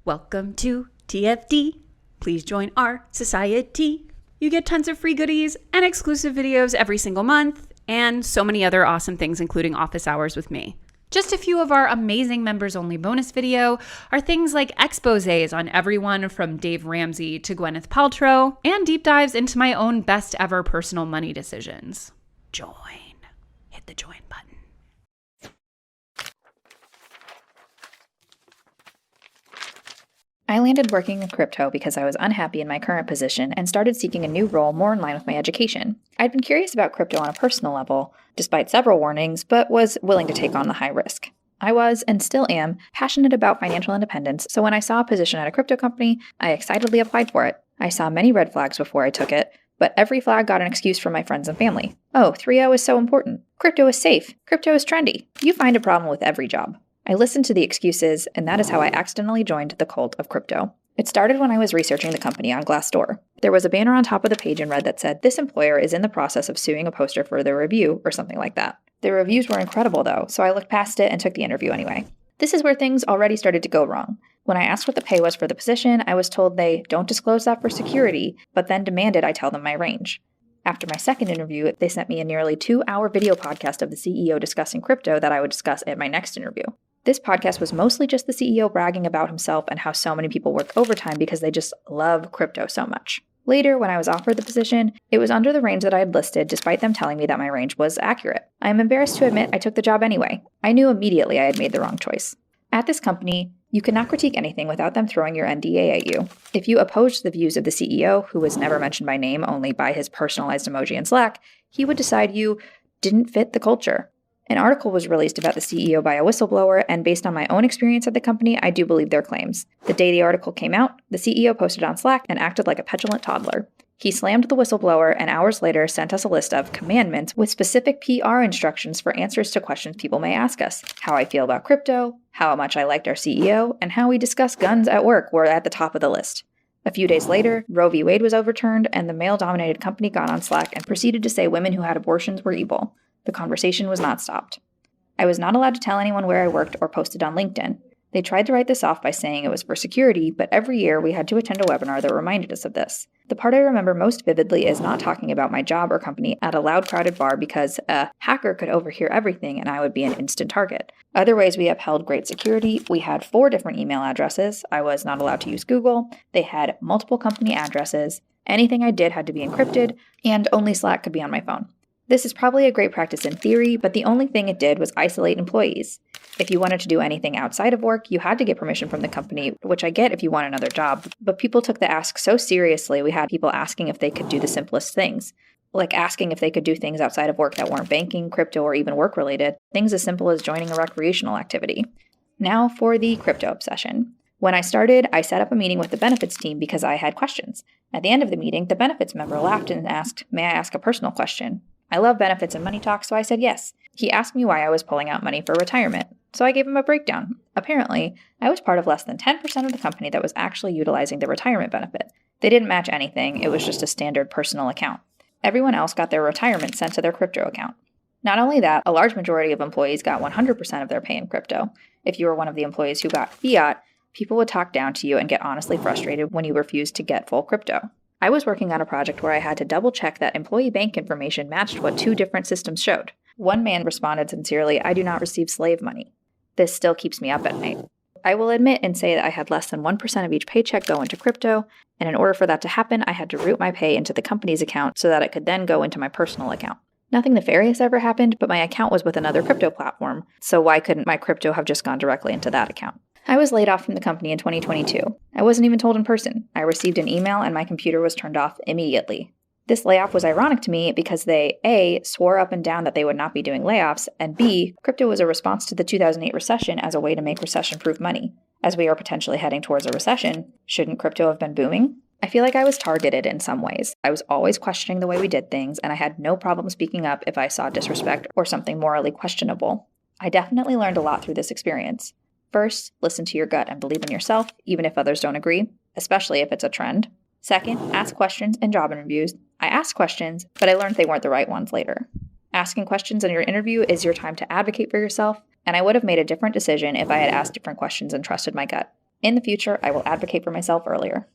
Welcome to TFD. Please join our society. You get tons of free goodies and exclusive videos every single month, and so many other awesome things, including office hours with me. Just a few of our amazing members-only bonus video are things like exposés on everyone from Dave Ramsey to Gwyneth Paltrow, and deep dives into my own best ever personal money decisions. Join. Hit the join button. I landed working in crypto because I was unhappy in my current position and started seeking a new role more in line with my education. I'd been curious about crypto on a personal level, despite several warnings, but was willing to take on the high risk. I was, and still am, passionate about financial independence, so when I saw a position at a crypto company, I excitedly applied for it. I saw many red flags before I took it, but every flag got an excuse from my friends and family. Oh, 3.0 is so important. Crypto is safe. Crypto is trendy. You find a problem with every job. I listened to the excuses, and that is how I accidentally joined the cult of crypto. It started when I was researching the company on Glassdoor. There was a banner on top of the page in red that said, "This employer is in the process of suing a poster for their review," or something like that. The reviews were incredible though, so I looked past it and took the interview anyway. This is where things already started to go wrong. When I asked what the pay was for the position, I was told they don't disclose that for security, but then demanded I tell them my range. After my second interview, they sent me a nearly 2-hour video podcast of the CEO discussing crypto that I would discuss at my next interview. This podcast was mostly just the CEO bragging about himself and how so many people work overtime because they just love crypto so much. Later, when I was offered the position, it was under the range that I had listed despite them telling me that my range was accurate. I am embarrassed to admit I took the job anyway. I knew immediately I had made the wrong choice. At this company, you cannot critique anything without them throwing your NDA at you. If you opposed the views of the CEO, who was never mentioned by name, only by his personalized emoji in Slack, he would decide you didn't fit the culture. An article was released about the CEO by a whistleblower, and based on my own experience at the company, I do believe their claims. The day the article came out, the CEO posted on Slack and acted like a petulant toddler. He slammed the whistleblower and hours later sent us a list of commandments with specific PR instructions for answers to questions people may ask us. How I feel about crypto, how much I liked our CEO, and how we discuss guns at work were at the top of the list. A few days later, Roe v. Wade was overturned, and the male-dominated company got on Slack and proceeded to say women who had abortions were evil. The conversation was not stopped. I was not allowed to tell anyone where I worked or post it on LinkedIn. They tried to write this off by saying it was for security, but every year we had to attend a webinar that reminded us of this. The part I remember most vividly is not talking about my job or company at a loud, crowded bar because a hacker could overhear everything and I would be an instant target. Other ways we upheld great security, we had 4 different email addresses. I was not allowed to use Google. They had multiple company addresses. Anything I did had to be encrypted, and only Slack could be on my phone. This is probably a great practice in theory, but the only thing it did was isolate employees. If you wanted to do anything outside of work, you had to get permission from the company, which I get if you want another job, but people took the ask so seriously we had people asking if they could do the simplest things, like asking if they could do things outside of work that weren't banking, crypto, or even work-related, things as simple as joining a recreational activity. Now for the crypto obsession. When I started, I set up a meeting with the benefits team because I had questions. At the end of the meeting, the benefits member laughed and asked, "May I ask a personal question?" I love benefits and money talk, so I said yes. He asked me why I was pulling out money for retirement, so I gave him a breakdown. Apparently, I was part of less than 10% of the company that was actually utilizing the retirement benefit. They didn't match anything, it was just a standard personal account. Everyone else got their retirement sent to their crypto account. Not only that, a large majority of employees got 100% of their pay in crypto. If you were one of the employees who got fiat, people would talk down to you and get honestly frustrated when you refused to get full crypto. I was working on a project where I had to double check that employee bank information matched what 2 different systems showed. One man responded sincerely, "I do not receive slave money." This still keeps me up at night. I will admit and say that I had less than 1% of each paycheck go into crypto, and in order for that to happen, I had to route my pay into the company's account so that it could then go into my personal account. Nothing nefarious ever happened, but my account was with another crypto platform, so why couldn't my crypto have just gone directly into that account? I was laid off from the company in 2022. I wasn't even told in person. I received an email and my computer was turned off immediately. This layoff was ironic to me because they, A, swore up and down that they would not be doing layoffs, and B, crypto was a response to the 2008 recession as a way to make recession-proof money. As we are potentially heading towards a recession, shouldn't crypto have been booming? I feel like I was targeted in some ways. I was always questioning the way we did things, and I had no problem speaking up if I saw disrespect or something morally questionable. I definitely learned a lot through this experience. First, listen to your gut and believe in yourself, even if others don't agree, especially if it's a trend. Second, ask questions in job interviews. I asked questions, but I learned they weren't the right ones later. Asking questions in your interview is your time to advocate for yourself, and I would have made a different decision if I had asked different questions and trusted my gut. In the future, I will advocate for myself earlier.